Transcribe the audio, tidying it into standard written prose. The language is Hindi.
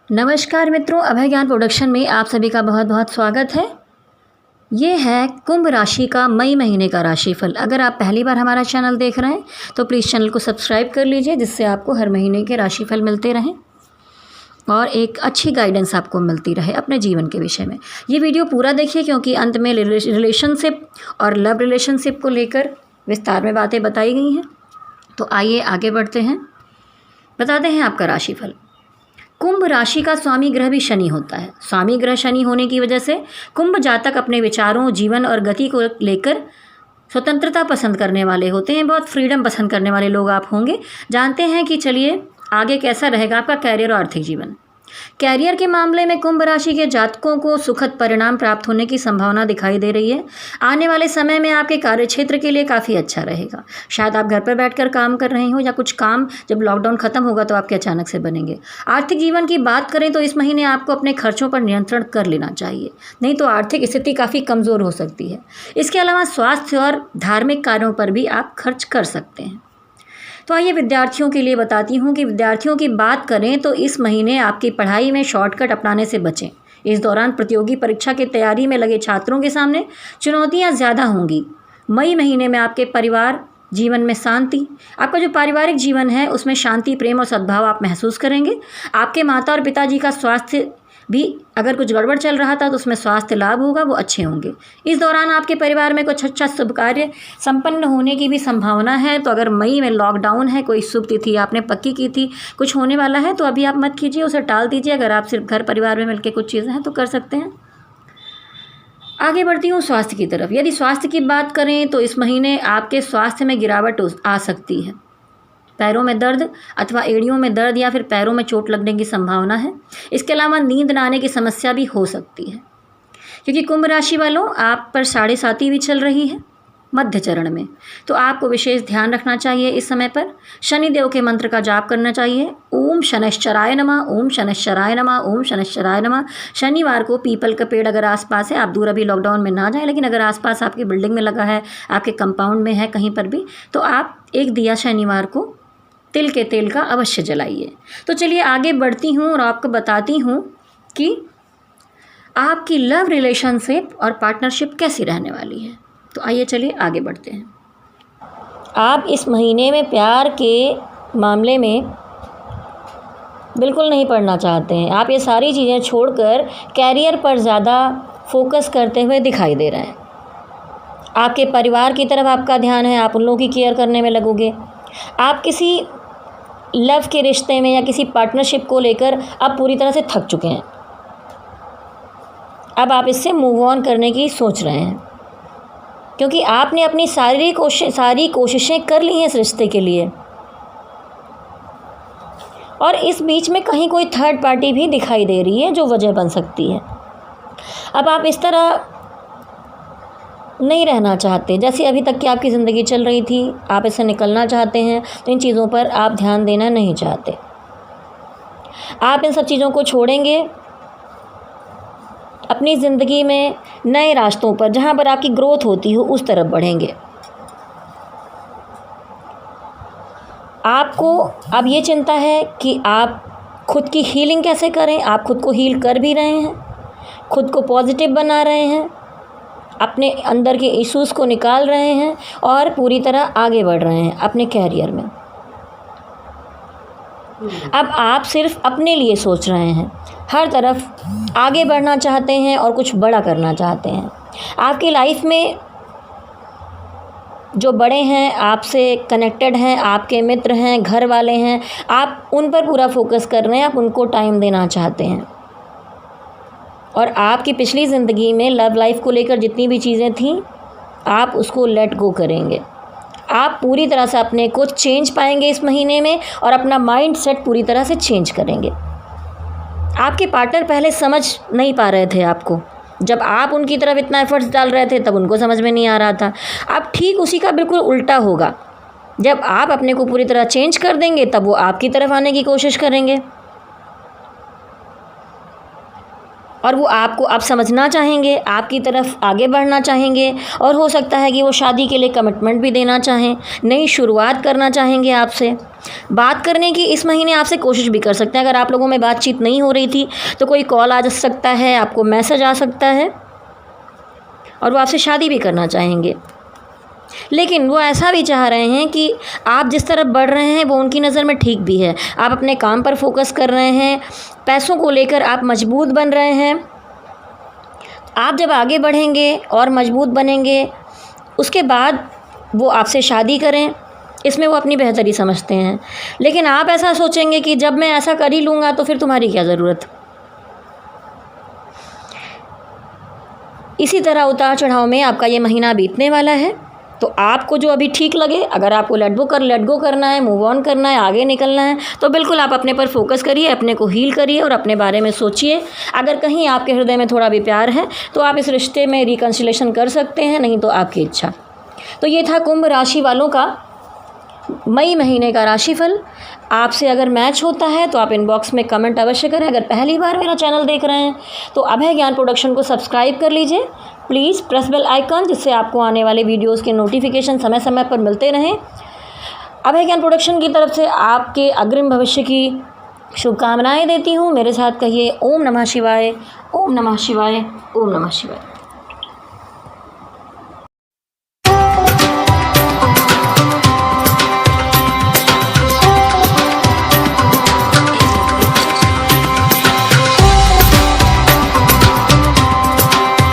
नमस्कार मित्रों, अभय ज्ञान प्रोडक्शन में आप सभी का बहुत बहुत स्वागत है। ये है कुंभ राशि का मई महीने का राशिफल। अगर आप पहली बार हमारा चैनल देख रहे हैं तो प्लीज़ चैनल को सब्सक्राइब कर लीजिए, जिससे आपको हर महीने के राशिफल मिलते रहें और एक अच्छी गाइडेंस आपको मिलती रहे अपने जीवन के विषय में। ये वीडियो पूरा देखिए, क्योंकि अंत में रिलेशनशिप और लव रिलेशनशिप को लेकर विस्तार में बातें बताई गई हैं। तो आइए आगे बढ़ते हैं, बताते हैं आपका राशिफल। कुंभ राशि का स्वामी ग्रह भी शनि होता है। स्वामी ग्रह शनि होने की वजह से कुंभ जातक अपने विचारों, जीवन और गति को लेकर स्वतंत्रता पसंद करने वाले होते हैं। बहुत फ्रीडम पसंद करने वाले लोग आप होंगे। जानते हैं कि चलिए आगे कैसा रहेगा आपका कैरियर और आर्थिक जीवन। कैरियर के मामले में कुंभ राशि के जातकों को सुखद परिणाम प्राप्त होने की संभावना दिखाई दे रही है। आने वाले समय में आपके कार्यक्षेत्र के लिए काफ़ी अच्छा रहेगा। शायद आप घर पर बैठकर काम कर रहे हो, या कुछ काम जब लॉकडाउन खत्म होगा तो आपके अचानक से बनेंगे। आर्थिक जीवन की बात करें तो इस महीने आपको अपने खर्चों पर नियंत्रण कर लेना चाहिए, नहीं तो आर्थिक स्थिति काफ़ी कमज़ोर हो सकती है। इसके अलावा स्वास्थ्य और धार्मिक कार्यों पर भी आप खर्च कर सकते हैं। तो आइए विद्यार्थियों के लिए बताती हूँ कि विद्यार्थियों की बात करें तो इस महीने आपकी पढ़ाई में शॉर्टकट अपनाने से बचें। इस दौरान प्रतियोगी परीक्षा की तैयारी में लगे छात्रों के सामने चुनौतियाँ ज़्यादा होंगी। मई महीने में आपके परिवार जीवन में शांति, आपका जो पारिवारिक जीवन है उसमें शांति, प्रेम और सद्भाव आप महसूस करेंगे। आपके माता और पिताजी का स्वास्थ्य भी, अगर कुछ गड़बड़ चल रहा था तो उसमें स्वास्थ्य लाभ होगा, वो अच्छे होंगे। इस दौरान आपके परिवार में कुछ अच्छा शुभ कार्य संपन्न होने की भी संभावना है। तो अगर मई में लॉकडाउन है, कोई शुभ तिथि आपने पक्की की थी, कुछ होने वाला है, तो अभी आप मत कीजिए, उसे टाल दीजिए। अगर आप सिर्फ घर परिवार में मिलकर कुछ चीज़ें हैं तो कर सकते हैं। आगे बढ़ती हूँ स्वास्थ्य की तरफ। यदि स्वास्थ्य की बात करें तो इस महीने आपके स्वास्थ्य में गिरावट आ सकती है। पैरों में दर्द अथवा एड़ियों में दर्द या फिर पैरों में चोट लगने की संभावना है। इसके अलावा नींद न आने की समस्या भी हो सकती है, क्योंकि कुंभ राशि वालों आप पर 7.5 भी चल रही है मध्य चरण में। तो आपको विशेष ध्यान रखना चाहिए इस समय पर। शनिदेव के मंत्र का जाप करना चाहिए। ओम शनैश्चराय नमः, ओम शनैश्चराय नमः, ओम शनैश्चराय नमः। शनिवार को पीपल का पेड़ अगर आसपास है, आप दूर अभी लॉकडाउन में ना जाएं, लेकिन अगर आसपास आपकी बिल्डिंग में लगा है, आपके कंपाउंड में है, कहीं पर भी, तो आप एक दिया शनिवार को तिल के तेल का अवश्य जलाइए। तो चलिए आगे बढ़ती हूँ और आपको बताती हूँ कि आपकी लव रिलेशनशिप और पार्टनरशिप कैसी रहने वाली है। तो आइए चलिए आगे बढ़ते हैं। आप इस महीने में प्यार के मामले में बिल्कुल नहीं पड़ना चाहते हैं। आप ये सारी चीज़ें छोड़कर कैरियर पर ज़्यादा फोकस करते हुए दिखाई दे रहे हैं। आपके परिवार की तरफ आपका ध्यान है, आप उन लोगों की केयर करने में लगोगे। आप किसी लव के रिश्ते में या किसी पार्टनरशिप को लेकर अब पूरी तरह से थक चुके हैं। अब आप इससे मूव ऑन करने की सोच रहे हैं, क्योंकि आपने अपनी सारी कोशिशें कर ली हैं इस रिश्ते के लिए, और इस बीच में कहीं कोई थर्ड पार्टी भी दिखाई दे रही है जो वजह बन सकती है। अब आप इस तरह नहीं रहना चाहते जैसे अभी तक की आपकी ज़िंदगी चल रही थी। आप इससे निकलना चाहते हैं, तो इन चीज़ों पर आप ध्यान देना नहीं चाहते। आप इन सब चीज़ों को छोड़ेंगे, अपनी ज़िंदगी में नए रास्तों पर, जहाँ पर आपकी ग्रोथ होती हो, उस तरफ बढ़ेंगे। आपको अब ये चिंता है कि आप खुद की हीलिंग कैसे करें। आप खुद को हील कर भी रहे हैं, खुद को पॉजिटिव बना रहे हैं, अपने अंदर के इश्यूज़ को निकाल रहे हैं और पूरी तरह आगे बढ़ रहे हैं अपने कैरियर में। अब आप सिर्फ अपने लिए सोच रहे हैं, हर तरफ आगे बढ़ना चाहते हैं और कुछ बड़ा करना चाहते हैं। आपकी लाइफ में जो बड़े हैं, आपसे कनेक्टेड हैं, आपके मित्र हैं, घर वाले हैं, आप उन पर पूरा फोकस कर रहे हैं, आप उनको टाइम देना चाहते हैं। और आपकी पिछली ज़िंदगी में लव लाइफ को लेकर जितनी भी चीज़ें थीं, आप उसको लेट गो करेंगे। आप पूरी तरह से अपने को चेंज पाएंगे इस महीने में, और अपना माइंड सेट पूरी तरह से चेंज करेंगे। आपके पार्टनर पहले समझ नहीं पा रहे थे आपको। जब आप उनकी तरफ इतना एफर्ट्स डाल रहे थे तब उनको समझ में नहीं आ रहा था। अब ठीक उसी का बिल्कुल उल्टा होगा। जब आप अपने को पूरी तरह चेंज कर देंगे तब वो आपकी तरफ आने की कोशिश करेंगे। और वो आपको अब समझना चाहेंगे, आपकी तरफ आगे बढ़ना चाहेंगे, और हो सकता है कि वो शादी के लिए कमिटमेंट भी देना चाहें, नई शुरुआत करना चाहेंगे आपसे। बात करने की इस महीने आपसे कोशिश भी कर सकते हैं। अगर आप लोगों में बातचीत नहीं हो रही थी तो कोई कॉल आ सकता है, आपको मैसेज आ सकता है, और वो आपसे शादी भी करना चाहेंगे। लेकिन वो ऐसा भी चाह रहे हैं कि आप जिस तरफ बढ़ रहे हैं वो उनकी नज़र में ठीक भी है। आप अपने काम पर फोकस कर रहे हैं, पैसों को लेकर आप मजबूत बन रहे हैं। आप जब आगे बढ़ेंगे और मजबूत बनेंगे, उसके बाद वो आपसे शादी करें, इसमें वो अपनी बेहतरी समझते हैं। लेकिन आप ऐसा सोचेंगे कि जब मैं ऐसा कर ही लूँगा तो फिर तुम्हारी क्या ज़रूरत। इसी तरह उतार चढ़ाव में आपका ये महीना बीतने वाला है। तो आपको जो अभी ठीक लगे, अगर आपको लेट गो करना है, मूव ऑन करना है, आगे निकलना है, तो बिल्कुल आप अपने पर फोकस करिए, अपने को हील करिए और अपने बारे में सोचिए। अगर कहीं आपके हृदय में थोड़ा भी प्यार है तो आप इस रिश्ते में रिकन्सिलेशन कर सकते हैं, नहीं तो आपकी इच्छा। तो ये था कुंभ राशि वालों का मई महीने का राशिफल। आपसे अगर मैच होता है तो आप इनबॉक्स में कमेंट अवश्य करें। अगर पहली बार मेरा चैनल देख रहे हैं तो अभय ज्ञान प्रोडक्शन को सब्सक्राइब कर लीजिए। प्लीज़ प्रेस बेल आइकन, जिससे आपको आने वाले वीडियोस के नोटिफिकेशन समय समय पर मिलते रहें। अभय ज्ञान प्रोडक्शन की तरफ से आपके अग्रिम भविष्य की शुभकामनाएं देती हूँ। मेरे साथ कहिए ओम नमः शिवाय, ओम नमः शिवाय, ओम नमः शिवाय।